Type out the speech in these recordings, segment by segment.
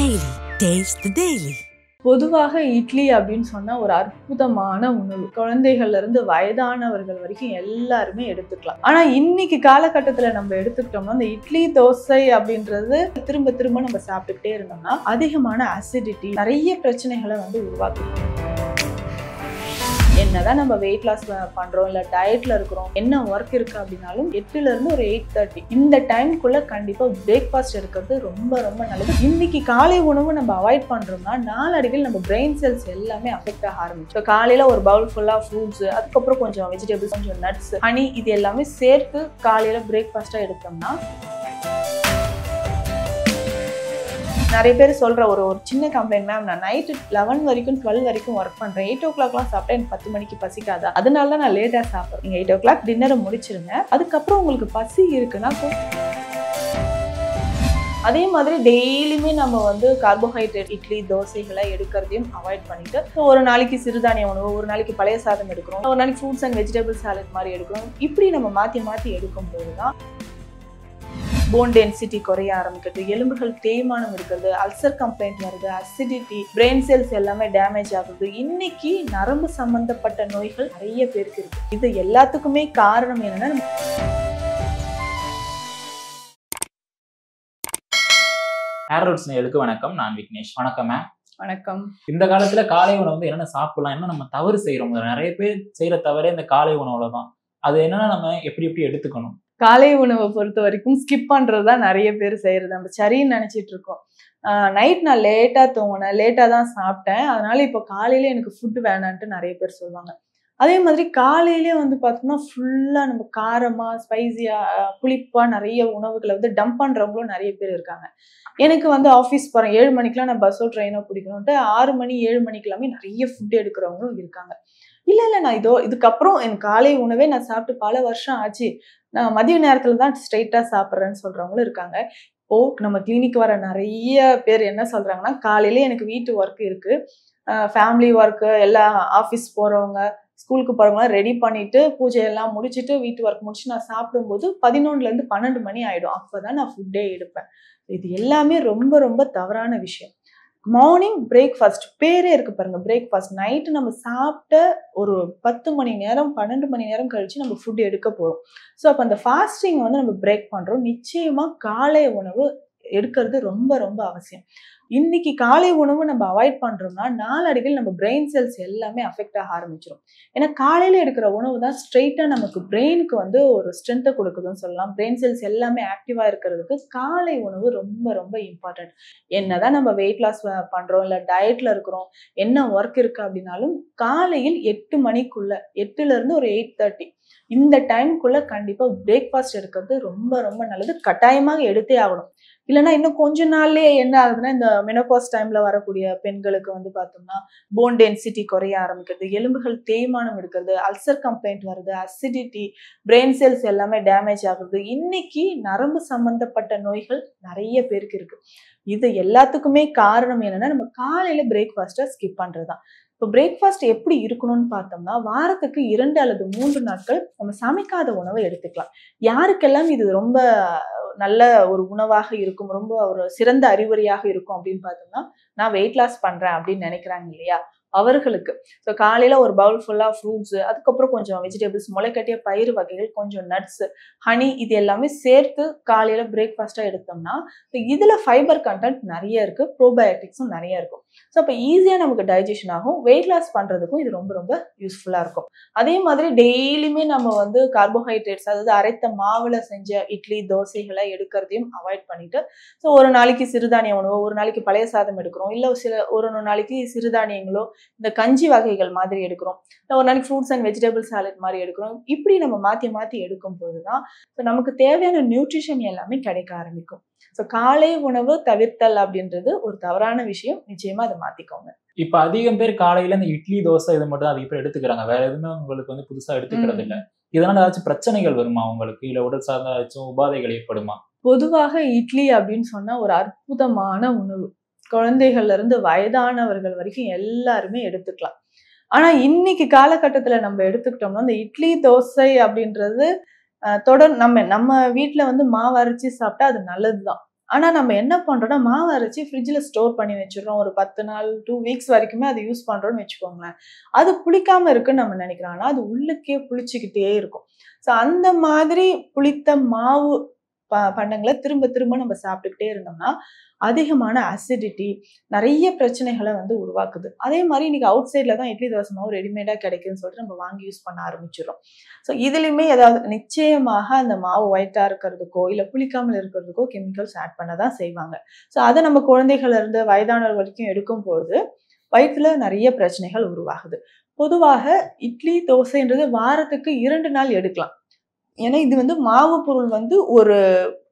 Daily. Taste the Daily. பொதுவாக இட்லி அப்படின்னு சொன்னா ஒரு அற்புதமான உணவு. குழந்தைகள்ல இருந்து வயதானவர்கள் வரைக்கும் எல்லாருமே எடுத்துக்கலாம். ஆனா இன்னைக்கு காலகட்டத்துல நம்ம எடுத்துக்கிட்டோம்னா இந்த இட்லி தோசை அப்படின்றது திரும்ப திரும்ப நம்ம சாப்பிட்டுக்கிட்டே இருந்தோம்னா அதிகமான அசிடிட்டி நிறைய பிரச்சனைகளை உருவாக்கும். என்னதான் நம்ம வெயிட் லாஸ் பண்றோம் இல்ல டயட்ல இருக்கிறோம், என்ன ஒர்க் இருக்கு அப்படின்னாலும் 8ல இருந்து ஒரு 8:30 இந்த டைம்குள்ள கண்டிப்பா பிரேக்ஃபாஸ்ட் எடுக்கிறது ரொம்ப ரொம்ப நல்லது. இன்னைக்கு காலை உணவு நம்ம அவாய்ட் பண்றோம்னா நாளடைவில் நம்ம பிரெயின் செல்ஸ் எல்லாமே அஃபெக்ட் ஆக ஆரம்பிச்சு. காலையில ஒரு பவுல் ஃபுல்லா ஃப்ரூட்ஸ், அதுக்கப்புறம் கொஞ்சம் வெஜிடபிள்ஸ், கொஞ்சம் நட்ஸ், ஹனி இது எல்லாமே சேர்த்து காலையில பிரேக்ஃபாஸ்டா எடுத்தோம்னா நிறைய பேர் சொல்ற ஒரு சின்ன கம்ப்ளைண்ட், மேம் நான் நைட்டு 11 வரைக்கும் 12 வரைக்கும் ஒர்க் பண்றேன், 8 o'clock சாப்பிட்டா எனக்கு 10 மணிக்கு பசிக்காதா, அதனால தான் நான் லேட்டா சாப்பிட்றேன். நீங்க 8 o'clock டின்னரை முடிச்சிருங்க, அதுக்கப்புறம் உங்களுக்கு பசி இருக்குன்னா அதே மாதிரி டெய்லியுமே நம்ம கார்போஹைட்ரேட் இட்லி தோசைகளை எடுக்கிறதையும் அவாய்ட் பண்ணிட்டு ஒரு நாளைக்கு சிறுதானிய உணவு, ஒரு நாளைக்கு பழைய சாதம் எடுக்கிறோம், ஒரு நாளைக்கு ஃப்ரூட்ஸ் அண்ட் வெஜிடபிள் சாலட் மாதிரி எடுக்கிறோம். இப்படி நம்ம மாற்றி மாற்றி எடுக்கும் போதுதான் போன் டென்சிட்டி குறைய ஆரம்பிக்கிறது, எலும்புகள் தேய்மானம் இருக்கிறது, அல்சர் கம்ப்ளைண்ட் வருது, அசிடிட்டி, பிரெயின் செல்ஸ் எல்லாமே டேமேஜ் ஆகுது. இன்னைக்கு நரம்பு சம்பந்தப்பட்ட நோய்கள் நிறைய பேருக்கு இருக்கு. இது எல்லாத்துக்குமே காரணம் என்னன்னா ஹேரோட்ஸ் நேயர்களுக்கு வணக்கம். நான் விக்னேஷ். வணக்கம் மேம். வணக்கம். இந்த காலத்துல காலை உணவு என்னென்ன சாப்பிடலாம், என்ன நம்ம தவறு செய்யறோம், நிறைய பேர் செய்யற தவறே இந்த காலை உணவுல தான். அது என்னன்னா நம்ம எப்படி எடுத்துக்கணும்? காலை உணவை பொறுத்த வரைக்கும் ஸ்கிப் பண்றதுதான் நிறைய பேர் செய்யறது. நம்ம சரின்னு நினைச்சிட்டு இருக்கோம். நைட் நான் லேட்டா தூங்கினேன், லேட்டா தான் சாப்பிட்டேன், அதனால இப்போ காலையில எனக்கு ஃபுட்டு வேணான்ட்டு நிறைய பேர் சொல்லுவாங்க. அதே மாதிரி காலையிலே பார்த்தோம்னா ஃபுல்லா நம்ம காரமா ஸ்பைசியா புளிப்பா நிறைய உணவுகளை டம்ப் பண்றவங்களும் நிறைய பேர் இருக்காங்க. எனக்கு ஆஃபீஸ் போறேன் 7 மணிக்கெல்லாம் நான் பஸ்ஸோ ட்ரெயினோ பிடிக்கணும்ட்டு 6 மணி 7 மணிக்கெல்லாமே நிறைய ஃபுட் எடுக்கிறவங்களும் இருக்காங்க. இல்ல நான் இதுக்கப்புறம் என் காலை உணவே நான் சாப்பிட்டு பல வருஷம் ஆச்சு, நான் மதிய நேரத்துல தான் ஸ்ட்ரெயிட்டா சாப்பிட்றேன்னு சொல்றவங்களும் இருக்காங்க. இப்போ நம்ம கிளினிக் வர நிறைய பேர் என்ன சொல்றாங்கன்னா, காலையில எனக்கு வீட்டு ஒர்க் இருக்கு, ஃபேமிலி ஒர்க்கு, எல்லாம் ஆஃபீஸ் போறவங்க ஸ்கூலுக்கு போறவங்களாம் ரெடி பண்ணிட்டு பூஜை எல்லாம் முடிச்சுட்டு வீட்டு ஒர்க் முடிச்சு நான் சாப்பிடும்போது 11ல இருந்து 12 மணி ஆயிடும். அப்பதான் நான் ஃபுட்டே எடுப்பேன். இது எல்லாமே ரொம்ப ரொம்ப தவறான விஷயம். மார்னிங் பிரேக்ஃபாஸ்ட் பேரே இருக்கு பாருங்க, பிரேக்ஃபாஸ்ட். நைட்டு நம்ம சாப்பிட்ட ஒரு 10 மணி நேரம் 12 மணி நேரம் கழிச்சு நம்ம ஃபுட் எடுக்க போறோம். ஸோ அப்போ அந்த ஃபாஸ்டிங் நம்ம பிரேக் பண்றோம். நிச்சயமா காலை உணவு எடுக்கிறது ரொம்ப ரொம்ப அவசியம். இன்னைக்கு காலை உணவு நம்ம அவாய்ட் பண்றோம்னா நாளடைவில் நம்ம பிரெயின் செல்ஸ் எல்லாமே அஃபெக்ட் ஆக ஆரம்பிச்சிடும். ஏன்னா காலையில எடுக்கிற உணவு தான் ஸ்ட்ரெயிட்டா நமக்கு பிரெயினுக்கு ஒரு ஸ்ட்ரென்த்தை கொடுக்குதுன்னு சொல்லலாம். பிரெயின் செல்ஸ் எல்லாமே ஆக்டிவா இருக்கிறதுக்கு காலை உணவு ரொம்ப ரொம்ப இம்பார்ட்டன்ட். என்னதான் நம்ம வெயிட் லாஸ் பண்றோம் இல்ல டயட்ல இருக்கிறோம், என்ன ஒர்க் இருக்கு அப்படின்னாலும் காலையில் 8 மணிக்குள்ள 8ல இருந்து ஒரு 8:30 இந்த டைம்குள்ள கண்டிப்பா பிரேக்ஃபாஸ்ட் எடுக்கிறது ரொம்ப ரொம்ப நல்லது. கட்டாயமாக எடுத்தே ஆகணும். இல்லைன்னா இன்னும் கொஞ்ச நாள்லயே என்ன ஆகுதுன்னா, இந்த மெனோபாஸ் டைம்ல வரக்கூடிய பெண்களுக்கு பார்த்தோம்னா போன் டென்சிட்டி குறைய ஆரம்பிக்கிறது, எலும்புகள் தேய்மானம் இருக்கிறது, அல்சர் கம்ப்ளைண்ட் வருது, அசிடிட்டி, பிரெயின் செல்ஸ் எல்லாமே டேமேஜ் ஆகுது. இன்னைக்கு நரம்பு சம்பந்தப்பட்ட நோய்கள் நிறைய பேருக்கு இருக்கு. இது எல்லாத்துக்குமே காரணம் என்னன்னா நம்ம காலையில பிரேக்ஃபாஸ்ட்டை ஸ்கிப் பண்றதுதான். இப்போ பிரேக்ஃபாஸ்ட் எப்படி இருக்கணும்னு பார்த்தோம்னா, வாரத்துக்கு 2 அல்லது 3 நாட்கள் நம்ம சமைக்காத உணவை எடுத்துக்கலாம். யாருக்கெல்லாம் இது ரொம்ப நல்ல ஒரு உணவாக இருக்கும், ரொம்ப ஒரு சிறந்த அறிகுறியாக இருக்கும் அப்படின்னு பார்த்தோம்னா, நான் வெயிட் லாஸ் பண்றேன் அப்படின்னு நினைக்கிறாங்க இல்லையா, அவர்களுக்கு. ஸோ காலையில ஒரு பவுல் ஃபுல்லா ஃப்ரூட்ஸ், அதுக்கப்புறம் கொஞ்சம் வெஜிடபிள்ஸ், முளைக்கட்டிய பயிறு வகைகள், கொஞ்சம் நட்ஸ், ஹனி இது எல்லாமே சேர்த்து காலையில பிரேக்ஃபாஸ்டா எடுத்தோம்னா இதுல ஃபைபர் கண்டென்ட் நிறைய இருக்கு, ப்ரோபயோட்டிக்ஸும் நிறைய இருக்கும். ஸோ அப்போ ஈஸியா நமக்கு டைஜஷன் ஆகும். வெயிட் லாஸ் பண்றதுக்கும் இது ரொம்ப ரொம்ப யூஸ்ஃபுல்லா இருக்கும். அதே மாதிரி டெய்லியுமே நம்ம கார்போஹைட்ரேட்ஸ், அதாவது அரைத்த மாவுல செஞ்ச இட்லி தோசைகளை எடுக்கிறதையும் அவாய்ட் பண்ணிட்டு ஸோ ஒரு நாளைக்கு சிறுதானிய உணவு, ஒரு நாளைக்கு பழைய சாதம் எடுக்கிறோம், இல்ல ஒரு நாளைக்கு சிறுதானியங்களோ இந்த கஞ்சி வகைகள் மாதிரி எடுக்கிறோம், ஒரு நாளைக்கு ஃப்ரூட்ஸ் அண்ட் வெஜிடபிள் சாலட் மாதிரி எடுக்கிறோம். இப்படி நம்ம மாற்றி மாற்றி எடுக்கும் போதுதான் நமக்கு தேவையான நியூட்ரிஷன் எல்லாமே கிடைக்க ஆரம்பிக்கும். ஸோ காலை உணவு தவிர்த்தல் அப்படின்றது ஒரு தவறான விஷயம். நிச்சயமா அதை மாத்திக்கோங்க. இப்ப அதிகம் பேர் காலையில இந்த இட்லி தோசை இது மட்டும் அதிக பேர் எடுத்துக்கிறாங்க, வேற எதுவுமே உங்களுக்கு புதுசா எடுத்துக்கிறது இல்லை. இதனால ஏதாச்சும் பிரச்சனைகள் வருமா உங்களுக்கு, இல்ல உடல் சார்ந்த ஏதாச்சும் உபாதைகள் ஏற்படுமா? பொதுவாக இட்லி அப்படின்னு சொன்னா ஒரு அற்புதமான உணவு. குழந்தைகள்ல இருந்து வயதானவர்கள் வரைக்கும் எல்லாருமே எடுத்துக்கலாம். ஆனா இன்னைக்கு காலகட்டத்துல நம்ம எடுத்துக்கிட்டோம்னா இந்த இட்லி தோசை அப்படின்றது தொடர் நம்ம வீட்டுல மாவு அரைச்சி சாப்பிட்டா அது நல்லதுதான். ஆனா நம்ம என்ன பண்றோம்னா மாவு அரைச்சி ஃப்ரிட்ஜ்ல ஸ்டோர் பண்ணி வச்சிடுறோம். ஒரு 10 நாள் 2 வீக்ஸ் வரைக்குமே அது யூஸ் பண்றோம்னு வச்சுக்கோங்களேன். அது புளிக்காம இருக்குன்னு நம்ம நினைக்கிறோம். ஆனா அது உள்ளுக்கே புளிச்சுக்கிட்டே இருக்கும். ஸோ அந்த மாதிரி புளித்த மாவு பண்டங்கள திரும்ப திரும்ப நம்ம சாப்பிட்டுக்கிட்டே இருந்தோம்னா அதிகமான அசிடிட்டி நிறைய பிரச்சனைகளை வந்து உருவாக்குது. அதே மாதிரி இன்னைக்கு அவுட் சைட்ல தான் இட்லி தோசை மாவு ரெடிமேடா கிடைக்குதுன்னு சொல்லிட்டு நம்ம வாங்கி யூஸ் பண்ண ஆரம்பிச்சிடும். ஸோ இதுலயுமே ஏதாவது நிச்சயமாக அந்த மாவு ஒயிட்டா இருக்கிறதுக்கோ இல்ல புளிக்காமல் இருக்கிறதுக்கோ கெமிக்கல்ஸ் ஆட் பண்ண தான் செய்வாங்க. ஸோ அதை நம்ம குழந்தைகள்ல இருந்து வயதானவர் வரைக்கும் எடுக்கும் போது வயிற்றுல நிறைய பிரச்சனைகள் உருவாகுது. பொதுவாக இட்லி தோசைன்றது வாரத்துக்கு 2 நாள் எடுக்கலாம். ஏன்னா இது வந்து மாவு பொருள் வந்து ஒரு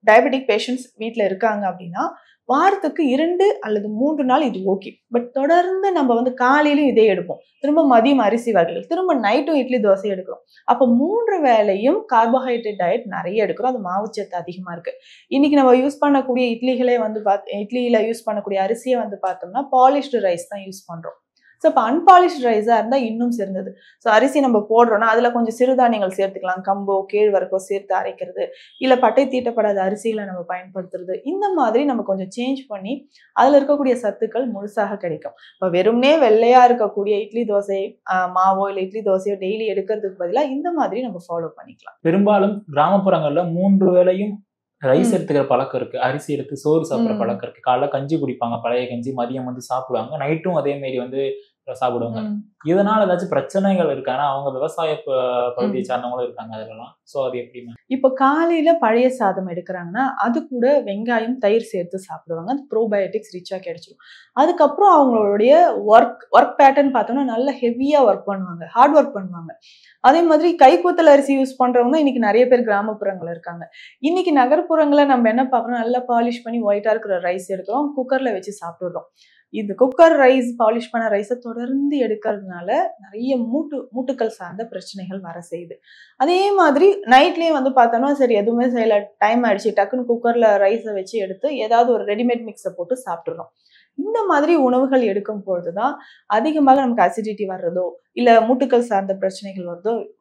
டயபெட்டிக் பேஷண்ட்ஸ் வீட்டில் இருக்காங்க அப்படின்னா வாரத்துக்கு 2 அல்லது 3 நாள் இது ஓகே. பட் தொடர்ந்து நம்ம வந்து காலையிலும் இதே எடுப்போம், திரும்ப மதியம் அரிசி வகைகள், திரும்ப நைட்டும் இட்லி தோசை எடுக்கிறோம். அப்போ 3 வேளையும் கார்போஹைட்ரேட் டயட் நிறைய எடுக்கிறோம். அது மாவுச்சத்து அதிகமா இருக்கு. இன்னைக்கு நம்ம யூஸ் பண்ணக்கூடிய இட்லிகளே வந்து இட்லியில யூஸ் பண்ணக்கூடிய அரிசியை வந்து பார்த்தோம்னா பாலிஷ்டு ரைஸ் தான் யூஸ் பண்றோம். ஸோ இப்போ அன்பாலிஷ்ட் ரைஸாக இருந்தால் இன்னும் சிறந்தது. ஸோ அரிசி நம்ம போடுறோம்னா அதில் கொஞ்சம் சிறுதானியங்கள் சேர்த்துக்கலாம். கம்போ கேழ்வரகோ சேர்த்து அரைக்கிறது, இல்லை பட்டை தீட்டப்படாத அரிசிகளை நம்ம பயன்படுத்துறது, இந்த மாதிரி நம்ம கொஞ்சம் சேஞ்ச் பண்ணி அதில் இருக்கக்கூடிய சத்துக்கள் முழுசாக கிடைக்கும். இப்போ வெறும்னே வெள்ளையாக இருக்கக்கூடிய இட்லி தோசை மாவோ இல்லை இட்லி தோசையோ டெய்லி எடுக்கிறதுக்கு பதிலாக இந்த மாதிரி நம்ம ஃபாலோ பண்ணிக்கலாம். பெரும்பாலும் கிராமப்புறங்களில் 3 வேளையும் ரைஸ் எடுத்துக்கிற பழக்கம் இருக்கு, அரிசி எடுத்து சோறு சாப்பிட்ற பழக்கம் இருக்கு. காலைல கஞ்சி குடிப்பாங்க, பழைய கஞ்சி, மதியம் வந்து சாப்பிடுவாங்க, நைட்டும் அதே மாதிரி வந்து சாப்பிடுவாங்க. இதனால ஏதாச்சும் பிரச்சனைகள் இருக்கானா? அவங்க விவசாய பகுதியை சார்ந்தவங்களும் இருக்காங்க அதெல்லாம். சோ அது எப்படி? இப்போ காலையில பழைய சாதம் எடுக்கிறாங்கன்னா அது கூட வெங்காயம் தயிர் சேர்த்து சாப்பிடுவாங்க. அது ப்ரோபயோட்டிக்ஸ் ரிச்சா கிடைச்சிடும். அதுக்கப்புறம் அவங்களுடைய ஒர்க் பேட்டர்ன் பார்த்தோம்னா நல்ல ஹெவியா ஒர்க் பண்ணுவாங்க, ஹார்ட் ஒர்க் பண்ணுவாங்க. அதே மாதிரி கைக்கூத்தல் அரிசி யூஸ் பண்றவங்க இன்னைக்கு நிறைய பேர் கிராமப்புறங்கள் இருக்காங்க. இன்னைக்கு நகர்ப்புறங்களை நம்ம என்ன பார்க்கறோம், நல்லா பாலிஷ் பண்ணி ஒயிட்டா இருக்கிற ரைஸ் எடுக்கிறோம், குக்கர்ல வச்சு சாப்பிடுறோம். இந்த குக்கர் ரைஸ், பாலிஷ் பண்ண ரைஸை தொடர்ந்து எடுக்கிறதுனால நிறைய மூட்டுக்கள் சார்ந்த பிரச்சனைகள் வர செய்யுது. அதே மாதிரி நைட்லயும் வந்து பார்த்தோம்னா சரி எதுவுமே செய்யல, டைம் ஆயிடுச்சு, டக்குன்னு குக்கர்ல ரைஸை வச்சு எடுத்து ஏதாவது ஒரு ரெடிமேட் மிக்ஸை போட்டு சாப்பிட்டுறோம். இந்த மாதிரி உணவுகள் எடுக்கும் பொழுதுதான் அதிகமாக நமக்கு அசிடிட்டி வர்றதோ இல்ல மூட்டுக்கள் சார்ந்த பிரச்சனைகள்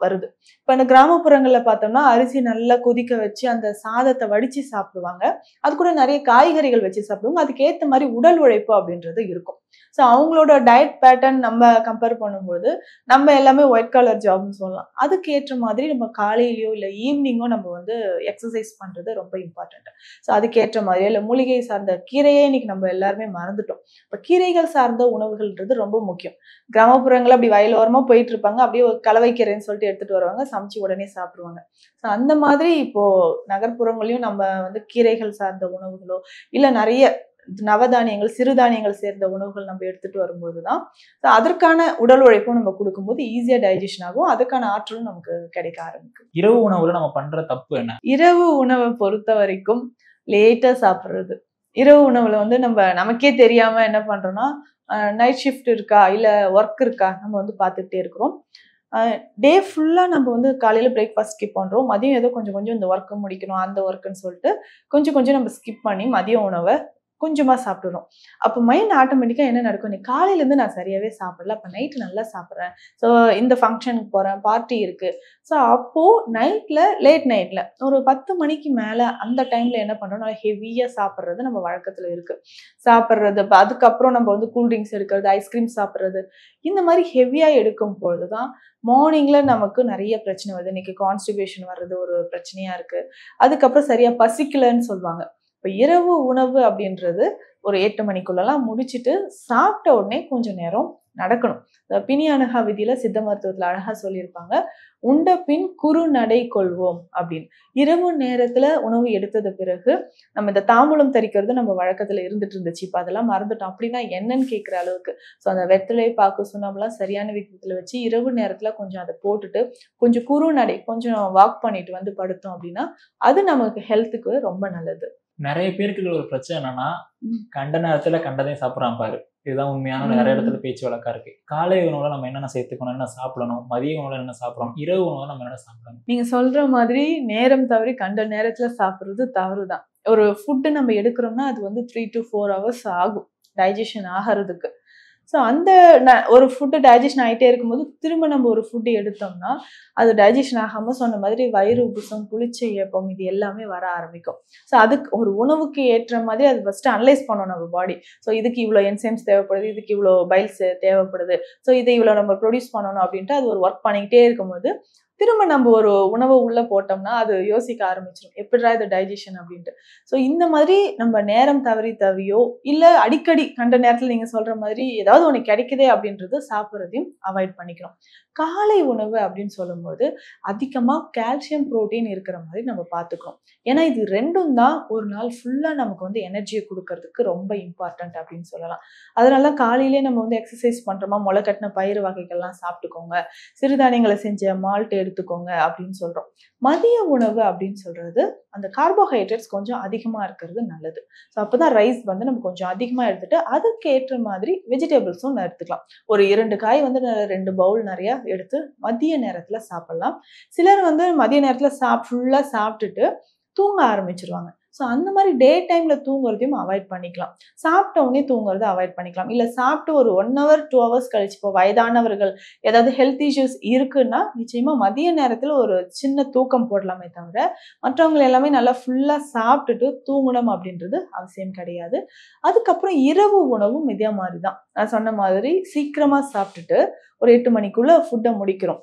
வருது. இப்ப இந்த கிராமப்புறங்கள்ல பார்த்தோம்னா அரிசி நல்லா கொதிக்க வச்சு அந்த சாதத்தை வடிச்சு சாப்பிடுவாங்க. அது கூட நிறைய காய்கறிகள் வச்சு சாப்பிடுவாங்க. அதுக்கு ஏத்த மாதிரி உடல் உழைப்பு அப்படின்றது இருக்கும். ஸோ அவங்களோட டயட் பேட்டர்ன் நம்ம கம்பேர் பண்ணும்போது நம்ம எல்லாமே ஒயிட் காலர் ஜாப்னு சொல்லலாம். அதுக்கு ஏற்ற மாதிரி நம்ம காலையிலயோ இல்லை ஈவினிங்கோ நம்ம வந்து எக்ஸசைஸ் பண்றது ரொம்ப இம்பார்ட்டன்ட். ஸோ அதுக்கேற்ற மாதிரியோ இல்லை மூலிகை சார்ந்த கீரையே இன்னைக்கு நம்ம எல்லாருமே மறந்துட்டோம். இப்போ கீரைகள் சார்ந்த உணவுகள்ன்றது ரொம்ப முக்கியம். கிராமப்புறங்கள் அப்படி வயலோரமா போயிட்டு இருப்பாங்க, அப்படியே ஒரு கலவைக்கீரைன்னு சொல்லிட்டு எடுத்துட்டு வருவாங்க, சமைச்சு உடனே சாப்பிடுவாங்க. ஸோ அந்த மாதிரி இப்போ நகர்ப்புறங்களையும் நம்ம வந்து கீரைகள் சார்ந்த உணவுகளோ இல்லை நிறைய நவதானியங்கள் சிறுதானியங்கள் சேர்ந்த உணவுகள் நம்ம எடுத்துட்டு வரும்போதுதான் அதற்கான உடல் உழைப்பும் நம்ம கொடுக்கும்போது ஈஸியா டைஜஷன் ஆகும், அதுக்கான ஆற்றலும் நமக்கு கிடைக்க ஆரம்பிக்கும். இரவு உணவுல நம்ம பண்ற தப்பு என்ன? இரவு உணவை பொறுத்த வரைக்கும் லேட்டா சாப்பிடுறது. இரவு உணவுல வந்து நமக்கே தெரியாம என்ன பண்றோம்னா நைட் ஷிஃப்ட் இருக்கா இல்ல ஒர்க் இருக்கா நம்ம வந்து பார்த்துக்கிட்டே இருக்கிறோம். டே ஃபுல்லா நம்ம வந்து காலையில பிரேக்ஃபாஸ்ட் ஸ்கிப் பண்றோம், மதியம் ஏதோ கொஞ்சம் கொஞ்சம் இந்த ஒர்க்கை முடிக்கணும் அந்த ஒர்க்குன்னு சொல்லிட்டு கொஞ்சம் கொஞ்சம் நம்ம ஸ்கிப் பண்ணி மதிய உணவை கொஞ்சமா சாப்பிடுறோம். அப்போ மைண்ட் ஆட்டோமேட்டிக்கா என்ன நடக்கும், நீ காலையில இருந்து நான் சரியாவே சாப்பிடல, அப்ப நைட்டு நல்லா சாப்பிட்றேன், ஸோ இந்த ஃபங்க்ஷனுக்கு போறேன், பார்ட்டி இருக்கு, ஸோ அப்போ லேட் நைட்ல ஒரு 10 மணிக்கு மேல அந்த டைம்ல என்ன பண்றோம், நல்லா ஹெவியா சாப்பிட்றது நம்ம வழக்கத்துல இருக்கு. சாப்பிட்றது அதுக்கப்புறம் நம்ம வந்து கூல்ட்ரிங்க்ஸ் எடுக்கிறது, ஐஸ்கிரீம் சாப்பிட்றது, இந்த மாதிரி ஹெவியா எடுக்கும் பொழுதுதான் மார்னிங்ல நமக்கு நிறைய பிரச்சனை வருது. இன்னைக்கு கான்ஸ்டிபேஷன் வர்றது ஒரு பிரச்சனையா இருக்கு. அதுக்கப்புறம் சரியா பசிக்கலன்னு சொல்லுவாங்க. இப்போ இரவு உணவு அப்படின்றது ஒரு 8 மணிக்குள்ளலாம் முடிச்சுட்டு சாப்பிட்ட உடனே கொஞ்சம் நேரம் நடக்கணும். பிணியணுகா விதியில சித்த மருத்துவத்துல அழகா சொல்லியிருப்பாங்க, உண்ட பின் குறு நடை கொள்வோம் அப்படின்னு. இரவு நேரத்துல உணவு எடுத்தது பிறகு நம்ம இந்த தாம்பூலம் தரிக்கிறது நம்ம வழக்கத்துல இருந்துட்டு இருந்துச்சு, இப்ப அதெல்லாம் மறந்துட்டோம். அப்படின்னா என்னன்னு கேட்கிற அளவுக்கு ஸோ அந்த வெத்தலை பாக்கு சுண்ணாம்பெல்லாம் சரியான விதத்துல வச்சு இரவு நேரத்துல கொஞ்சம் அதை போட்டுட்டு கொஞ்சம் குறு நடை கொஞ்சம் வாக் பண்ணிட்டு வந்து படுத்தோம் அப்படின்னா அது நமக்கு ஹெல்த்துக்கு ரொம்ப நல்லது. நிறைய பேருக்கு ஒரு பிரச்சனை என்னன்னா கண்ட நேரத்துல கண்டதையும் சாப்பிட்றான் பாரு, இதுதான் உண்மையான நிறைய இடத்துல பேச்சு வழக்கா இருக்கு. காலை உணவுல நம்ம என்னென்ன சேர்த்துக்கணும், என்ன சாப்பிடணும், மதிய உணவுல என்ன சாப்பிடணும், இரவு உணவுல நம்ம என்ன சாப்பிடணும்? நீங்க சொல்ற மாதிரி நேரம் தவறி கண்ட நேரத்துல சாப்பிடுறது தவறுதான். ஒரு ஃபுட்டு நம்ம எடுக்கிறோம்னா அது வந்து 3 to 4 hours ஆகும் டைஜஷன் ஆகிறதுக்கு. ஸோ அந்த ஒரு ஃபுட்டு டைஜஷன் ஆகிட்டே இருக்கும்போது திரும்ப நம்ம ஒரு ஃபுட்டு எடுத்தோம்னா அது டைஜஷன் ஆகாமல் சொன்ன மாதிரி வயிறு உப்புசம், புளிச்ச ஏப்பம் இது எல்லாமே வர ஆரம்பிக்கும். ஸோ அதுக்கு ஒரு உணவுக்கு ஏற்ற மாதிரி அது ஃபஸ்ட்டு அனலைஸ் பண்ணணும் நம்ம பாடி. ஸோ இதுக்கு இவ்வளோ என்சைம்ஸ் தேவைப்படுது, இதுக்கு இவ்வளோ பைல்ஸ் தேவைப்படுது, ஸோ இதை இவ்வளோ நம்ம ப்ரொடியூஸ் பண்ணணும் அப்படின்ட்டு அது ஒரு ஒர்க் பண்ணிக்கிட்டே இருக்கும்போது திரும்ப நம்ம ஒரு உணவை உள்ள போட்டோம்னா அது யோசிக்க ஆரம்பிச்சிடும் எப்படிடா இது டைஜஷன் அப்படின்ட்டு. ஸோ இந்த மாதிரி நம்ம நேரம் தவறியோ இல்லை அடிக்கடி கண்ட நேரத்தில் நீங்கள் சொல்ற மாதிரி ஏதாவது ஒன்று கிடைக்குதே அப்படின்றது சாப்பிட்றதையும் அவாய்ட் பண்ணிக்கணும். காலை உணவு அப்படின்னு சொல்லும்போது அதிகமாக கால்சியம், புரோட்டீன் இருக்கிற மாதிரி நம்ம பார்த்துக்கணும். ஏன்னா இது ரெண்டும் தான் ஒரு நாள் ஃபுல்லாக நமக்கு வந்து எனர்ஜியை கொடுக்கறதுக்கு ரொம்ப இம்பார்ட்டன்ட் அப்படின்னு சொல்லலாம். அதனால காலையிலே நம்ம வந்து எக்ஸசைஸ் பண்ணுறோமா, முளை கட்டின பயிறு வகைகள்லாம் சாப்பிட்டுக்கோங்க, சிறுதானியங்களை செஞ்ச மால்ட் எடுத்துக்கோங்க அப்படின்னு சொல்கிறோம். மதிய உணவு அப்படின்னு சொல்கிறது அந்த கார்போஹைட்ரேட்ஸ் கொஞ்சம் அதிகமாக இருக்கிறது நல்லது. ஸோ அப்போ தான் ரைஸ் வந்து நம்ம கொஞ்சம் அதிகமாக எடுத்துகிட்டு அதுக்கு ஏற்ற மாதிரி வெஜிடபிள்ஸும் எடுத்துக்கலாம். ஒரு 2 காய் வந்து 2 பவுல் நிறையா எடுத்து மதிய நேரத்தில் சாப்பிட்லாம். சிலர் வந்து மதிய நேரத்தில் ஃபுல்லாக சாப்பிட்டுட்டு தூங்க ஆரம்பிச்சிருவாங்க. ஸோ அந்த மாதிரி டே டைமில் தூங்குறதையும் அவாய்ட் பண்ணிக்கலாம். சாப்பிட்ட உடனே தூங்குறதை அவாய்ட் பண்ணிக்கலாம். இல்லை சாப்பிட்டு ஒரு 1 hour 2 hours கழிச்சு, இப்போ வயதானவர்கள் ஏதாவது ஹெல்த் இஷ்யூஸ் இருக்குன்னா நிச்சயமாக மதிய நேரத்தில் ஒரு சின்ன தூக்கம் போடலாமே தவிர மற்றவங்க எல்லாமே நல்லா ஃபுல்லாக சாப்பிட்டுட்டு தூங்கணும் அப்படின்றது அவசியம் கிடையாது. அதுக்கப்புறம் இரவு உணவும் இதே மாதிரி தான். நான் சொன்ன மாதிரி சீக்கிரமாக சாப்பிட்டுட்டு ஒரு 8 மணிக்குள்ளே ஃபுட்டை முடிக்கிறோம்.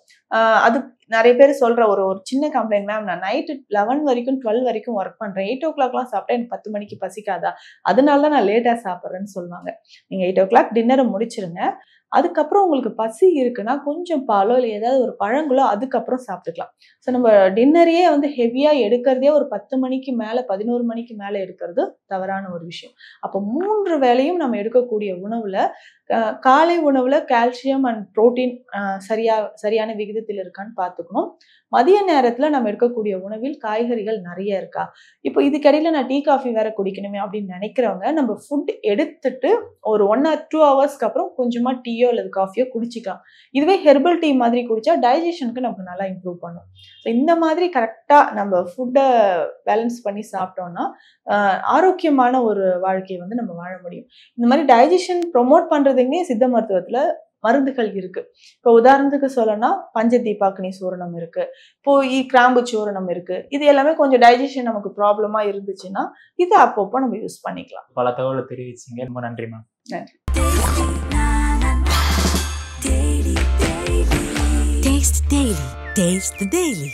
அது நிறைய பேர் சொல்கிற ஒரு சின்ன கம்ப்ளைண்ட், மேம் நான் நைட்டு 11 வரைக்கும் 12 வரைக்கும் ஒர்க் பண்ணுறேன், 8 o'clock சாப்பிட்டா எனக்கு 10 மணிக்கு பசிக்காதா, அதனால தான் நான் லேட்டாக சாப்பிட்றேன்னு சொல்லுவாங்க. நீங்கள் 8 o'clock டின்னரை முடிச்சிருங்க. அதுக்கப்புறம் உங்களுக்கு பசி இருக்குன்னா கொஞ்சம் பாலோ இல்லை ஏதாவது ஒரு பழங்களோ அதுக்கப்புறம் சாப்பிட்டுக்கலாம். ஸோ நம்ம டின்னரையே வந்து ஹெவியாக எடுக்கிறதே ஒரு 10 மணிக்கு மேலே 11 மணிக்கு மேலே எடுக்கிறது தவறான ஒரு விஷயம். அப்போ 3 வேளையும் நம்ம எடுக்கக்கூடிய உணவில் காலை உணவில் கால்சியம் அண்ட் புரோட்டீன் சரியான விகிதத்தில் இருக்கான்னு பார்த்துக்கணும். மதிய நேரத்தில் நம்ம எடுக்கக்கூடிய உணவில் காய்கறிகள் நிறைய இருக்கா. இப்போ இதுக்கடையில் நான் டீ காஃபி வேற குடிக்கணுமே அப்படின்னு நினைக்கிறவங்க நம்ம ஃபுட் எடுத்துட்டு ஒரு 1 or 2 ஹவர்ஸ்க்கு அப்புறம் கொஞ்சமாக டீயோ அல்லது காஃபியோ குடிச்சிக்கலாம். இதுவே ஹெர்பல் டீ மாதிரி குடிச்சா டைஜஷனுக்கு நமக்கு நல்லா இம்ப்ரூவ் பண்ணும். ஸோ இந்த மாதிரி கரெக்டாக நம்ம ஃபுட்டை பேலன்ஸ் பண்ணி சாப்பிட்டோம்னா ஆரோக்கியமான ஒரு வாழ்க்கையை வந்து நம்ம வாழ முடியும். இந்த மாதிரி டைஜஷன் ப்ரொமோட் பண்ணுறதுக்குன்னே சித்த மருத்துவத்தில் மருந்துகள் இருக்கு. இப்போ உதாரணத்துக்கு சொல்லணும்னா பஞ்சதீபாக்னி சூரணம் இருக்கு, இப்போ கிராம்பு சூரணம் இருக்கு. இது எல்லாமே கொஞ்சம் டைஜஷன் நமக்கு ப்ராப்ளமா இருந்துச்சுன்னா இது அப்பப்போ நம்ம யூஸ் பண்ணிக்கலாம். பல தகவலை தெரிவிச்சிங்க, ரொம்ப நன்றி மேம். நன்றி. Taste the Daily.